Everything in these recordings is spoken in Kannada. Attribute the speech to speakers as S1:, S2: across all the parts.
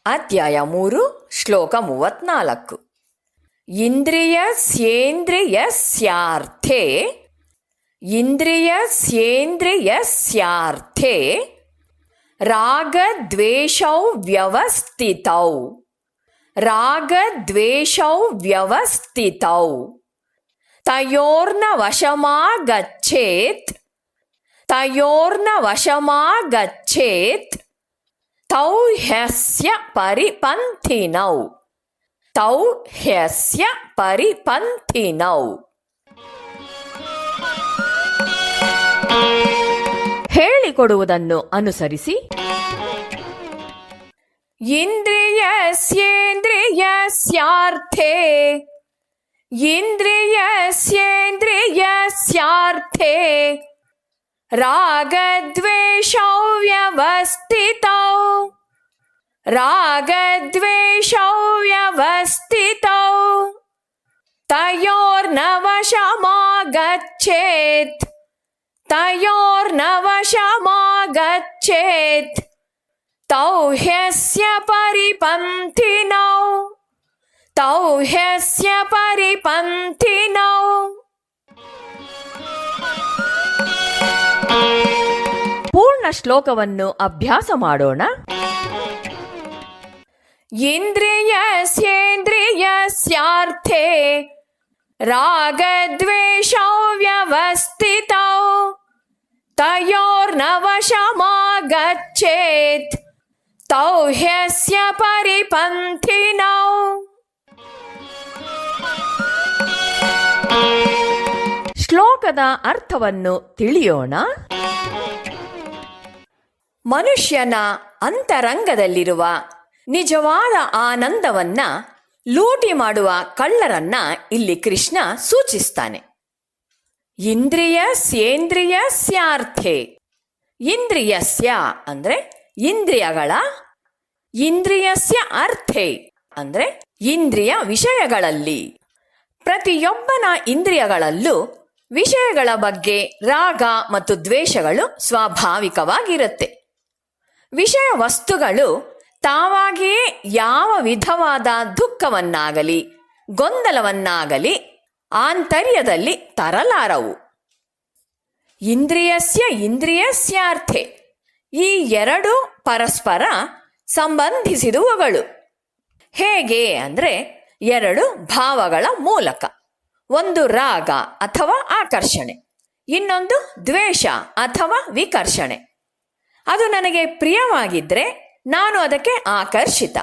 S1: ಅಧ್ಯಾಯ 3 ಶ್ಲೋಕ 34. ಇಂದ್ರಿಯಸ್ಯೇಂದ್ರಿಯಸ್ಯಾರ್ಥೇ ಇಂದ್ರಿಯಸ್ಯೇಂದ್ರಿಯಸ್ಯಾರ್ಥೇ ರಾಗದ್ವೇಷೌ ವ್ಯವಸ್ಥಿತೌ ರಾಗದ್ವೇಷೌ ವ್ಯವಸ್ಥಿತೌ ತಯೋರ್ನ ವಶಮಾಗಚ್ಚೇತ್ ತಯೋರ್ನ ವಶಮಾಗಚ್ಚೇತ್ ತೌ ಹ್ಯಸ್ಯ ಪರಿಪಂಥಿನೌ ತೌ ಹ್ಯಸ್ಯ ಪರಿಪಂಥಿನೌ. ಹೇಳಿಕೊಡುವುದನ್ನು ಅನುಸರಿಸಿ. ಇಂದ್ರಿಯಸ್ಯೇಂದ್ರಿಯಸ್ಯಾರ್ಥೇ ಇಂದ್ರಿಯಸ್ಯೇಂದ್ರಿಯಸ್ಯಾರ್ಥೇ ರಾಗದ್ವೇಷೌ ವ್ಯವಸ್ಥಿತೌ ರಾಗದ್ವೇಷೌ ವ್ಯವಸ್ಥಿತೌ ತಯೋರ್ನ ವಶಮಾಗಚ್ಚೇತ್ ತಯೋರ್ನ ವಶಮಾಗಚ್ಚೇತ್ ತೌ ಹ್ಯಸ್ಯ ಪರಿಪಂಥಿನೌ ತೌ ಹ್ಯಸ್ಯ ಪರಿಪಂಥಿನೌ. ಪೂರ್ಣ ಶ್ಲೋಕವನ್ನು ಅಭ್ಯಾಸ ಮಾಡೋಣ. ಇಂದ್ರಿಯಸ್ಯೇಂದ್ರಿಯಸ್ಯಾರ್ಥೇ ರಾಗದ್ವೇಷೌ ವ್ಯವಸ್ಥಿತೌ ತಯೋರ್ನ ವಶಮಾಗಚ್ಚೇತ್ ತೌ ಹ್ಯಸ್ಯ ಪರಿಪಂಥಿನೌ. ಶ್ಲೋಕದ ಅರ್ಥವನ್ನು ತಿಳಿಯೋಣ. ಮನುಷ್ಯನ ಅಂತರಂಗದಲ್ಲಿರುವ ನಿಜವಾದ ಆನಂದವನ್ನ ಲೂಟಿ ಮಾಡುವ ಕಳ್ಳರನ್ನ ಇಲ್ಲಿ ಕೃಷ್ಣ ಸೂಚಿಸ್ತಾನೆ. ಇಂದ್ರಿಯಸ್ಯೇಂದ್ರಿಯಸ್ಯಾರ್ಥೇ ಇಂದ್ರಿಯಸ್ಯ ಅಂದ್ರೆ ಇಂದ್ರಿಯಗಳ, ಇಂದ್ರಿಯಸ್ಯ ಅರ್ಥೇ ಅಂದ್ರೆ ಇಂದ್ರಿಯ ವಿಷಯಗಳಲ್ಲಿ. ಪ್ರತಿಯೊಬ್ಬನ ಇಂದ್ರಿಯಗಳಲ್ಲೂ ವಿಷಯಗಳ ಬಗ್ಗೆ ರಾಗ ಮತ್ತು ದ್ವೇಷಗಳು ಸ್ವಾಭಾವಿಕವಾಗಿರುತ್ತೆ. ವಿಷಯ ವಸ್ತುಗಳು ತಾವಾಗಿಯೇ ಯಾವ ವಿಧವಾದ ದುಃಖವನ್ನಾಗಲಿ ಗೊಂದಲವನ್ನಾಗಲಿ ಆಂತರ್ಯದಲ್ಲಿ ತರಲಾರವು. ಇಂದ್ರಿಯಸ್ಯ ಇಂದ್ರಿಯಸ್ಯಾರ್ಥೆ ಈ ಎರಡು ಪರಸ್ಪರ ಸಂಬಂಧಿಸಿದವುಗಳು. ಹೇಗೆ ಅಂದರೆ ಎರಡು ಭಾವಗಳ ಮೂಲಕ. ಒಂದು ರಾಗ ಅಥವಾ ಆಕರ್ಷಣೆ, ಇನ್ನೊಂದು ದ್ವೇಷ ಅಥವಾ ವಿಕರ್ಷಣೆ. ಅದು ನನಗೆ ಪ್ರಿಯವಾಗಿದ್ದರೆ ನಾನು ಅದಕ್ಕೆ ಆಕರ್ಷಿತ,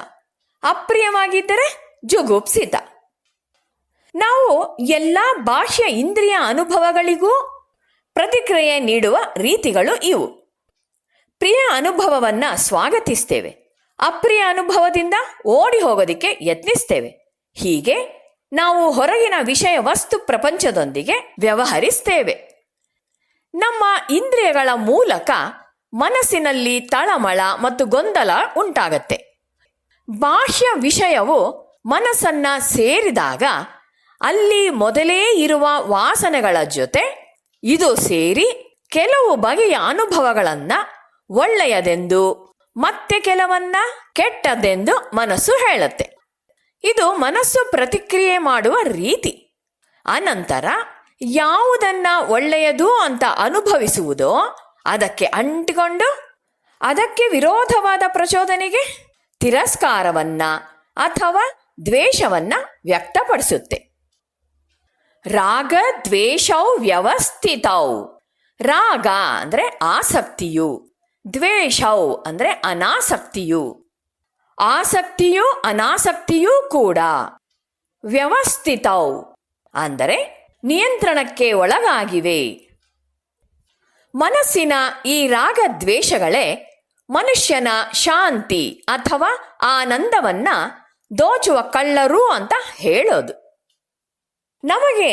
S1: ಅಪ್ರಿಯವಾಗಿದ್ದರೆ ಜುಗುಪ್ಸಿತ. ನಾವು ಎಲ್ಲ ಬಾಹ್ಯ ಇಂದ್ರಿಯ ಅನುಭವಗಳಿಗೂ ಪ್ರತಿಕ್ರಿಯೆ ನೀಡುವ ರೀತಿಗಳು ಇವು. ಪ್ರಿಯ ಅನುಭವವನ್ನು ಸ್ವಾಗತಿಸ್ತೇವೆ, ಅಪ್ರಿಯ ಅನುಭವದಿಂದ ಓಡಿ ಹೋಗೋದಿಕ್ಕೆ ಯತ್ನಿಸ್ತೇವೆ. ಹೀಗೆ ನಾವು ಹೊರಗಿನ ವಿಷಯ ವಸ್ತು ಪ್ರಪಂಚದೊಂದಿಗೆ ವ್ಯವಹರಿಸ್ತೇವೆ. ನಮ್ಮ ಇಂದ್ರಿಯಗಳ ಮೂಲಕ ಮನಸ್ಸಿನಲ್ಲಿ ತಳಮಳ ಮತ್ತು ಗೊಂದಲ ಉಂಟಾಗತ್ತೆ. ಬಾಹ್ಯ ವಿಷಯವು ಮನಸ್ಸನ್ನ ಸೇರಿದಾಗ ಅಲ್ಲಿ ಮೊದಲೇ ಇರುವ ವಾಸನೆಗಳ ಜೊತೆ ಇದು ಸೇರಿ ಕೆಲವು ಬಗೆಯ ಅನುಭವಗಳನ್ನ ಒಳ್ಳೆಯದೆಂದು ಮತ್ತೆ ಕೆಲವನ್ನ ಕೆಟ್ಟದೆಂದು ಮನಸ್ಸು ಹೇಳುತ್ತೆ. ಇದು ಮನಸ್ಸು ಪ್ರತಿಕ್ರಿಯೆ ಮಾಡುವ ರೀತಿ. ಅನಂತರ ಯಾವುದನ್ನ ಒಳ್ಳೆಯದು ಅಂತ ಅನುಭವಿಸುವುದೋ ಅದಕ್ಕೆ ಅಂಟಿಕೊಂಡು ಅದಕ್ಕೆ ವಿರೋಧವಾದ ಪ್ರಚೋದನೆಗೆ ತಿರಸ್ಕಾರವನ್ನ ಅಥವಾ ದ್ವೇಷವನ್ನ ವ್ಯಕ್ತಪಡಿಸುತ್ತೆ. ರಾಗ ದ್ವೇಷೌ ವ್ಯವಸ್ಥಿತೌ. ರಾಗ ಅಂದ್ರೆ ಆಸಕ್ತಿಯು, ದ್ವೇಷೌ ಅಂದ್ರೆ ಅನಾಸಕ್ತಿಯು. ಆಸಕ್ತಿಯು ಅನಾಸಕ್ತಿಯೂ ಕೂಡ ವ್ಯವಸ್ಥಿತೌ ಅಂದರೆ ನಿಯಂತ್ರಣಕ್ಕೆ ಒಳಗಾಗಿವೆ. ಮನಸ್ಸಿನ ಈ ರಾಗ ದ್ವೇಷಗಳೇ ಮನುಷ್ಯನ ಶಾಂತಿ ಅಥವಾ ಆನಂದವನ್ನ ದೋಚುವ ಕಳ್ಳರು ಅಂತ ಹೇಳೋದು. ನಮಗೆ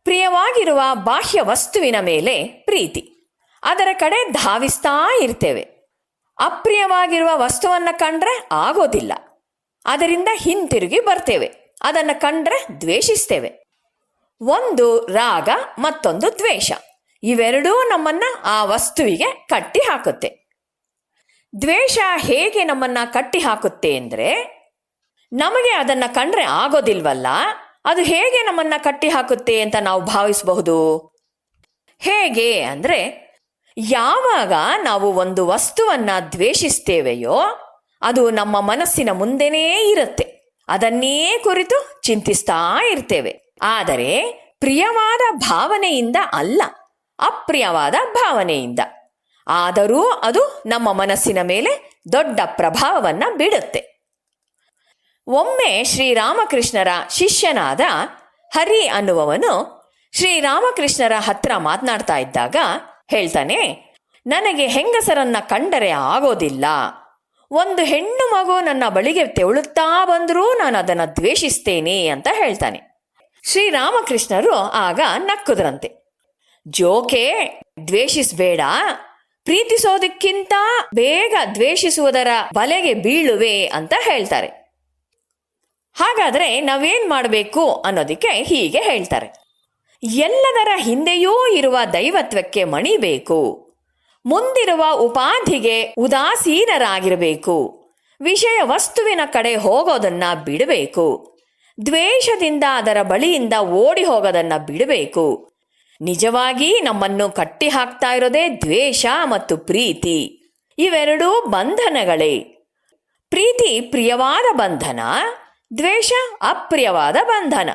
S1: ಪ್ರಿಯವಾಗಿರುವ ಬಾಹ್ಯ ವಸ್ತುವಿನ ಮೇಲೆ ಪ್ರೀತಿ, ಅದರ ಕಡೆ ಧಾವಿಸ್ತಾ ಇರ್ತೇವೆ. ಅಪ್ರಿಯವಾಗಿರುವ ವಸ್ತುವನ್ನು ಕಂಡ್ರೆ ಆಗೋದಿಲ್ಲ. ಅದರಿಂದ ಹಿಂತಿರುಗಿ ಬರ್ತೇವೆ. ಅದನ್ನು ಕಂಡ್ರೆ ದ್ವೇಷಿಸ್ತೇವೆ. ಒಂದು ರಾಗ, ಮತ್ತೊಂದು ದ್ವೇಷ. ಇವೆರಡೂ ನಮ್ಮನ್ನ ಆ ವಸ್ತುವಿಗೆ ಕಟ್ಟಿ ಹಾಕುತ್ತೆ. ದ್ವೇಷ ಹೇಗೆ ನಮ್ಮನ್ನ ಕಟ್ಟಿ ಹಾಕುತ್ತೆ ಅಂದರೆ, ನಮಗೆ ಅದನ್ನು ಕಂಡ್ರೆ ಆಗೋದಿಲ್ವಲ್ಲ, ಅದು ಹೇಗೆ ನಮ್ಮನ್ನ ಕಟ್ಟಿ ಹಾಕುತ್ತೆ ಅಂತ ನಾವು ಭಾವಿಸಬಹುದು. ಹೇಗೆ ಅಂದರೆ, ಯಾವಾಗ ನಾವು ಒಂದು ವಸ್ತುವನ್ನ ದ್ವೇಷಿಸ್ತೇವೆಯೋ ಅದು ನಮ್ಮ ಮನಸ್ಸಿನ ಮುಂದೆನೇ ಇರುತ್ತೆ. ಅದನ್ನೇ ಕುರಿತು ಚಿಂತಿಸ್ತಾ ಇರ್ತೇವೆ. ಆದರೆ ಪ್ರಿಯವಾದ ಭಾವನೆಯಿಂದ ಅಲ್ಲ, ಅಪ್ರಿಯವಾದ ಭಾವನೆಯಿಂದ. ಆದರೂ ಅದು ನಮ್ಮ ಮನಸ್ಸಿನ ಮೇಲೆ ದೊಡ್ಡ ಪ್ರಭಾವವನ್ನು ಬೀಳುತ್ತೆ. ಒಮ್ಮೆ ಶ್ರೀರಾಮಕೃಷ್ಣರ ಶಿಷ್ಯನಾದ ಹರಿ ಅನ್ನುವವನು ಶ್ರೀರಾಮಕೃಷ್ಣರ ಹತ್ರ ಮಾತನಾಡ್ತಾ ಇದ್ದಾಗ ಹೇಳ್ತಾನೆ, ನನಗೆ ಹೆಂಗಸರನ್ನ ಕಂಡರೆ ಆಗೋದಿಲ್ಲ. ಒಂದು ಹೆಣ್ಣು ಮಗು ನನ್ನ ಬಳಿಗೆ ತೆವಳುತ್ತಾ ಬಂದರೂ ನಾನು ಅದನ್ನು ದ್ವೇಷಿಸ್ತೇನೆ ಅಂತ ಹೇಳ್ತಾನೆ. ಶ್ರೀರಾಮಕೃಷ್ಣರು ಆಗ ನಕ್ಕುದ್ರಂತೆ. ಜೋಕೆ, ದ್ವೇಷಿಸಬೇಡ, ಪ್ರೀತಿಸೋದಕ್ಕಿಂತ ಬೇಗ ದ್ವೇಷಿಸುವುದರ ಬಲೆಗೆ ಬೀಳುವೆ ಅಂತ ಹೇಳ್ತಾರೆ. ಹಾಗಾದರೆ ನಾವೇನ್ ಮಾಡಬೇಕು ಅನ್ನೋದಕ್ಕೆ ಹೀಗೆ ಹೇಳ್ತಾರೆ. ಎಲ್ಲದರ ಹಿಂದೆಯೂ ಇರುವ ದೈವತ್ವಕ್ಕೆ ಮಣಿಬೇಕು. ಮುಂದಿರುವ ಉಪಾಧಿಗೆ ಉದಾಸೀನರಾಗಿರಬೇಕು. ವಿಷಯ ವಸ್ತುವಿನ ಕಡೆ ಹೋಗೋದನ್ನ ಬಿಡಬೇಕು. ದ್ವೇಷದಿಂದ ಅದರ ಬಳಿಯಿಂದ ಓಡಿ ಹೋಗೋದನ್ನ ಬಿಡಬೇಕು. ನಿಜವಾಗಿ ನಮ್ಮನ್ನು ಕಟ್ಟಿ ಹಾಕ್ತಾ ಇರೋದೇ ದ್ವೇಷ ಮತ್ತು ಪ್ರೀತಿ. ಇವೆರಡೂ ಬಂಧನಗಳೇ. ಪ್ರೀತಿ ಪ್ರಿಯವಾದ ಬಂಧನ, ದ್ವೇಷ ಅಪ್ರಿಯವಾದ ಬಂಧನ.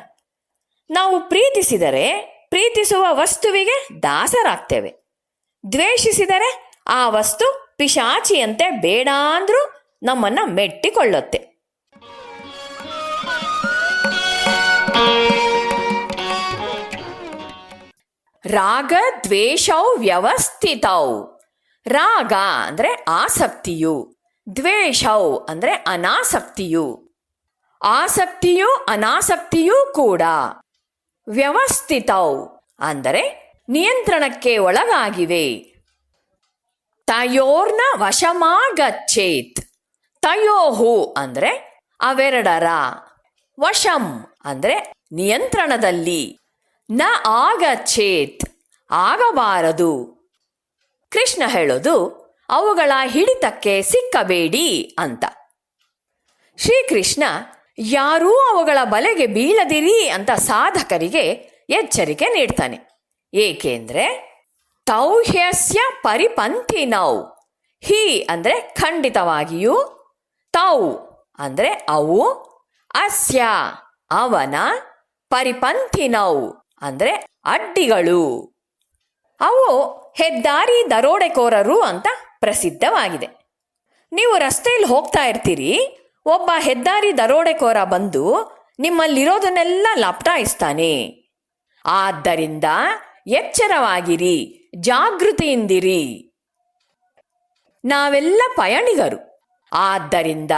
S1: ನಾವು ಪ್ರೀತಿಸಿದರೆ ಪ್ರೀತಿಸುವ ವಸ್ತುವಿಗೆ ದಾಸರಾಗ್ತೇವೆ. ದ್ವೇಷಿಸಿದರೆ ಆ ವಸ್ತು ಪಿಶಾಚಿಯಂತೆ ಬೇಡ ಅಂದ್ರೂ ನಮ್ಮನ್ನ ಮೆಟ್ಟಿಕೊಳ್ಳುತ್ತೆ. ರಾಗ ದ್ವೇಷೌ ವ್ಯವಸ್ಥಿತೌ. ರಾಗ ಅಂದ್ರೆ ಆಸಕ್ತಿಯು, ದ್ವೇಷೌ ಅಂದ್ರೆ ಅನಾಸಕ್ತಿಯು. ಆಸಕ್ತಿಯು ಅನಾಸಕ್ತಿಯೂ ಕೂಡ ವ್ಯವಸ್ಥಿತೌ ಅಂದರೆ ನಿಯಂತ್ರಣಕ್ಕೆ ಒಳಗಾಗಿವೆ. ತಯೋರ್ನ ವಶಮಾಗಚ್ಚೇತ್. ತಯೋಹು ಅಂದ್ರೆ ಅವೆರಡರ, ವಶಂ ಅಂದ್ರೆ ನಿಯಂತ್ರಣದಲ್ಲಿ, ನ ಆಗಚ್ಚೇತ್ ಆಗಬಾರದು. ಕೃಷ್ಣ ಹೇಳೋದು ಅವುಗಳ ಹಿಡಿತಕ್ಕೆ ಸಿಕ್ಕಬೇಡಿ ಅಂತ. ಶ್ರೀಕೃಷ್ಣ ಯಾರೂ ಅವುಗಳ ಬಲೆಗೆ ಬೀಳದಿರಿ ಅಂತ ಸಾಧಕರಿಗೆ ಎಚ್ಚರಿಕೆ ನೀಡ್ತಾನೆ. ಏಕೆಂದ್ರೆ ತೌಹ್ಯಸ್ಯ ಪರಿಪಂಥಿನೌ. ಹಿ ಅಂದ್ರೆ ಖಂಡಿತವಾಗಿಯೂ, ತೌ ಅಂದ್ರೆ ಅವು, ಅಸ್ಯ ಅವನ, ಪರಿಪಂಥಿನೌ ಅಂದ್ರೆ ಅಡ್ಡಿಗಳು. ಅವು ಹೆದ್ದಾರಿ ದರೋಡೆಕೋರರು ಅಂತ ಪ್ರಸಿದ್ಧವಾಗಿದೆ. ನೀವು ರಸ್ತೆಯಲ್ಲಿ ಹೋಗ್ತಾ ಇರ್ತೀರಿ, ಒಬ್ಬ ಹೆದ್ದಾರಿ ದರೋಡೆಕೋರ ಬಂದು ನಿಮ್ಮಲ್ಲಿರೋದನ್ನೆಲ್ಲ ಲಪಟಾಯಿಸ್ತಾನೆ. ಆದ್ದರಿಂದ ಎಚ್ಚರವಾಗಿರಿ, ಜಾಗೃತಿಯಿಂದಿರಿ. ನಾವೆಲ್ಲ ಪಯಣಿಗರು. ಆದ್ದರಿಂದ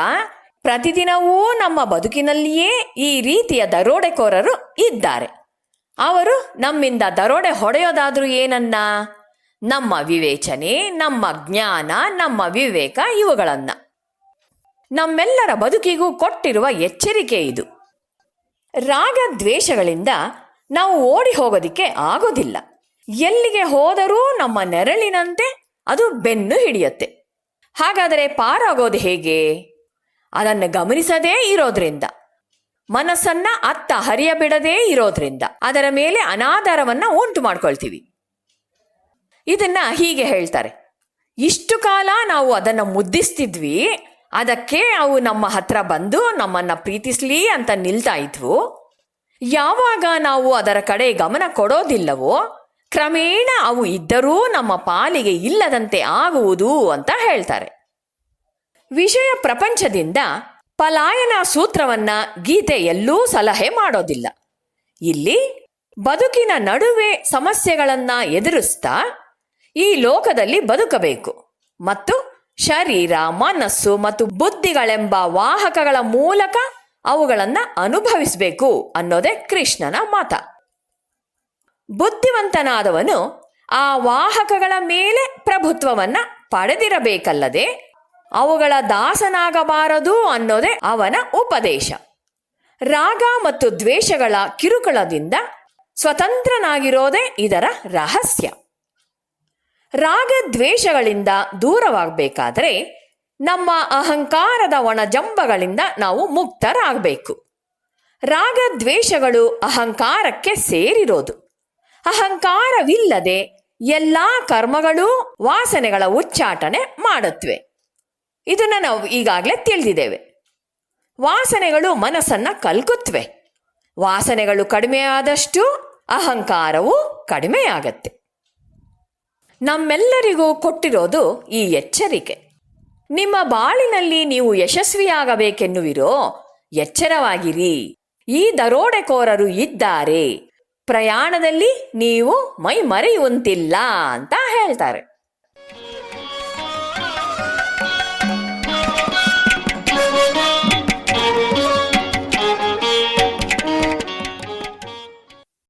S1: ಪ್ರತಿದಿನವೂ ನಮ್ಮ ಬದುಕಿನಲ್ಲಿಯೇ ಈ ರೀತಿಯ ದರೋಡೆಕೋರರು ಇದ್ದಾರೆ. ಅವರು ನಮ್ಮಿಂದ ದರೋಡೆ ಹೊಡೆಯೋದಾದ್ರೂ ಏನನ್ನ? ನಮ್ಮ ವಿವೇಚನೆ, ನಮ್ಮ ಜ್ಞಾನ, ನಮ್ಮ ವಿವೇಕ ಇವುಗಳನ್ನ. ನಮ್ಮೆಲ್ಲರ ಬದುಕಿಗೂ ಕೊಟ್ಟಿರುವ ಎಚ್ಚರಿಕೆ ಇದು. ರಾಗ ದ್ವೇಷಗಳಿಂದ ನಾವು ಓಡಿ ಹೋಗೋದಿಕ್ಕೆ ಆಗೋದಿಲ್ಲ. ಎಲ್ಲಿಗೆ ಹೋದರೂ ನಮ್ಮ ನೆರಳಿನಂತೆ ಅದು ಬೆನ್ನು ಹಿಡಿಯುತ್ತೆ. ಹಾಗಾದರೆ ಪಾರಾಗೋದು ಹೇಗೆ? ಅದನ್ನು ಗಮನಿಸದೇ ಇರೋದ್ರಿಂದ, ಮನಸ್ಸನ್ನ ಅತ್ತ ಹರಿಯಬಿಡದೇ ಇರೋದ್ರಿಂದ ಅದರ ಮೇಲೆ ಅನಾದರವನ್ನ ಉಂಟು ಮಾಡ್ಕೊಳ್ತೀವಿ. ಇದನ್ನ ಹೀಗೆ ಹೇಳ್ತಾರೆ, ಇಷ್ಟು ಕಾಲ ನಾವು ಅದನ್ನು ಮುದ್ದಿಸ್ತಿದ್ವಿ, ಅದಕ್ಕೆ ಅವು ನಮ್ಮ ಹತ್ರ ಬಂದು ನಮ್ಮನ್ನ ಪ್ರೀತಿಸ್ಲಿ ಅಂತ ನಿಲ್ತಾ ಇದ್ವು. ಯಾವಾಗ ನಾವು ಅದರ ಕಡೆ ಗಮನ ಕೊಡೋದಿಲ್ಲವೋ ಕ್ರಮೇಣ ಅವು ಇದ್ದರೂ ನಮ್ಮ ಪಾಲಿಗೆ ಇಲ್ಲದಂತೆ ಆಗುವುದು ಅಂತ ಹೇಳ್ತಾರೆ. ವಿಷಯ ಪ್ರಪಂಚದಿಂದ ಪಲಾಯನ ಸೂತ್ರವನ್ನ ಗೀತೆ ಎಲ್ಲೂ ಸಲಹೆ ಮಾಡೋದಿಲ್ಲ. ಇಲ್ಲಿ ಬದುಕಿನ ನಡುವೆ ಸಮಸ್ಯೆಗಳನ್ನ ಎದುರಿಸ್ತಾ ಈ ಲೋಕದಲ್ಲಿ ಬದುಕಬೇಕು ಮತ್ತು ಶರೀರ, ಮನಸ್ಸು ಮತ್ತು ಬುದ್ಧಿಗಳೆಂಬ ವಾಹಕಗಳ ಮೂಲಕ ಅವುಗಳನ್ನು ಅನುಭವಿಸಬೇಕು ಅನ್ನೋದೇ ಕೃಷ್ಣನ ಮತ. ಬುದ್ಧಿವಂತನಾದವನು ಆ ವಾಹಕಗಳ ಮೇಲೆ ಪ್ರಭುತ್ವವನ್ನ ಪಡೆದಿರಬೇಕಲ್ಲದೆ ಅವುಗಳ ದಾಸನಾಗಬಾರದು ಅನ್ನೋದೇ ಅವನ ಉಪದೇಶ. ರಾಗ ಮತ್ತು ದ್ವೇಷಗಳ ಕಿರುಕುಳದಿಂದ ಸ್ವತಂತ್ರನಾಗಿರೋದೇ ಇದರ ರಹಸ್ಯ. ರಾಗ ದ್ವೇಷಗಳಿಂದ ದೂರವಾಗಬೇಕಾದರೆ ನಮ್ಮ ಅಹಂಕಾರದ ಒಣಜಂಬಗಳಿಂದ ನಾವು ಮುಕ್ತರಾಗಬೇಕು. ರಾಗ ದ್ವೇಷಗಳು ಅಹಂಕಾರಕ್ಕೆ ಸೇರಿರೋದು. ಅಹಂಕಾರವಿಲ್ಲದೆ ಎಲ್ಲ ಕರ್ಮಗಳೂ ವಾಸನೆಗಳ ಉಚ್ಚಾಟನೆ ಮಾಡುತ್ತವೆ. ಇದನ್ನು ನಾವು ಈಗಾಗಲೇ ತಿಳಿದಿದ್ದೇವೆ. ವಾಸನೆಗಳು ಮನಸ್ಸನ್ನು ಕಲ್ಕುತ್ತವೆ. ವಾಸನೆಗಳು ಕಡಿಮೆಯಾದಷ್ಟು ಅಹಂಕಾರವು ಕಡಿಮೆಯಾಗತ್ತೆ. ನಮ್ಮೆಲ್ಲರಿಗೂ ಕೊಟ್ಟಿರೋದು ಈ ಎಚ್ಚರಿಕೆ. ನಿಮ್ಮ ಬಾಳಿನಲ್ಲಿ ನೀವು ಯಶಸ್ವಿಯಾಗಬೇಕೆನ್ನುವಿರೋ, ಎಚ್ಚರವಾಗಿರಿ, ಈ ದರೋಡೆಕೋರರು ಇದ್ದಾರೆ, ಪ್ರಯಾಣದಲ್ಲಿ ನೀವು ಮೈ ಮರೆಯುವಂತಿಲ್ಲ ಅಂತ ಹೇಳ್ತಾರೆ.